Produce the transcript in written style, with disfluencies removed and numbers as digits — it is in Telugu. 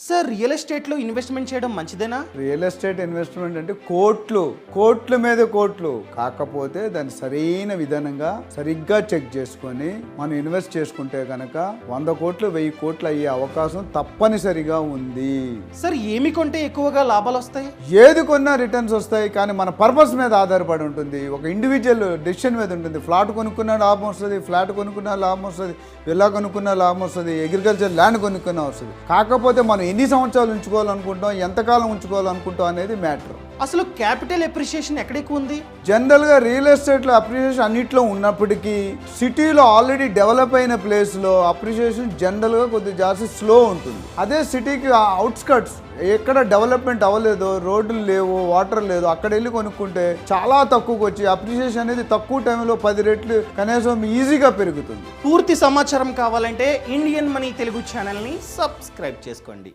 సార్ రియల్ ఎస్టేట్లో ఇన్వెస్ట్మెంట్ చేయడం మంచిదేనా? రియల్ ఎస్టేట్ ఇన్వెస్ట్మెంట్ అంటే కోట్ల మీద కోట్లు, కాకపోతే దాన్ని సరైన విధానంగా సరిగ్గా చెక్ చేసుకొని మనం ఇన్వెస్ట్ చేసుకుంటే కనుక 100 కోట్లు 1000 కోట్లు అయ్యే అవకాశం తప్పనిసరిగా ఉంది. సార్ ఏమి కొంటే ఎక్కువగా లాభాలు వస్తాయి? ఏది కొన్నా రిటర్న్స్ వస్తాయి, కానీ మన పర్పస్ మీద ఆధారపడి ఉంటుంది. ఒక ఇండివిజువల్ డెసిషన్ మీద ఉంటుంది. ఫ్లాట్ కొనుక్కున్న లాభం వస్తుంది, ఫ్లాట్ కొనుక్కున్న లాభం వస్తుంది, విల్లా కొనుక్కున్న లాభం వస్తుంది, అగ్రికల్చర్ ల్యాండ్ కొనుక్కున్న వస్తుంది. కాకపోతే మనం ఎన్ని సంవత్సరాలు ఉంచుకోవాలనుకుంటాం, ఎంతకాలం ఉంచుకోవాలనుకుంటాం అనేది మ్యాటర్. అసలు క్యాపిటల్ అప్రిషియేషన్ ఎక్కడ ఎక్కువ ఉంది? జనరల్గా రియల్ ఎస్టేట్లో అప్రిషియేషన్ అన్నిట్లో ఉన్నప్పటికీ సిటీలో ఆల్రెడీ డెవలప్ అయిన ప్లేస్లో అప్రిషియేషన్ జనరల్గా కొద్దిగా జాస్తి స్లో ఉంటుంది. అదే సిటీకి అవుట్స్కట్స్ ఎక్కడ డెవలప్మెంట్ అవ్వలేదు, రోడ్లు లేవు, వాటర్ లేదు, అక్కడ వెళ్ళి కొనుక్కుంటే చాలా తక్కువకి వచ్చి అప్రిషియేషన్ అనేది తక్కువ టైంలో 10 రెట్లు కనీసం ఈజీగా పెరుగుతుంది. పూర్తి సమాచారం కావాలంటే ఇండియన్ మనీ తెలుగు ఛానల్ని సబ్స్క్రైబ్ చేసుకోండి.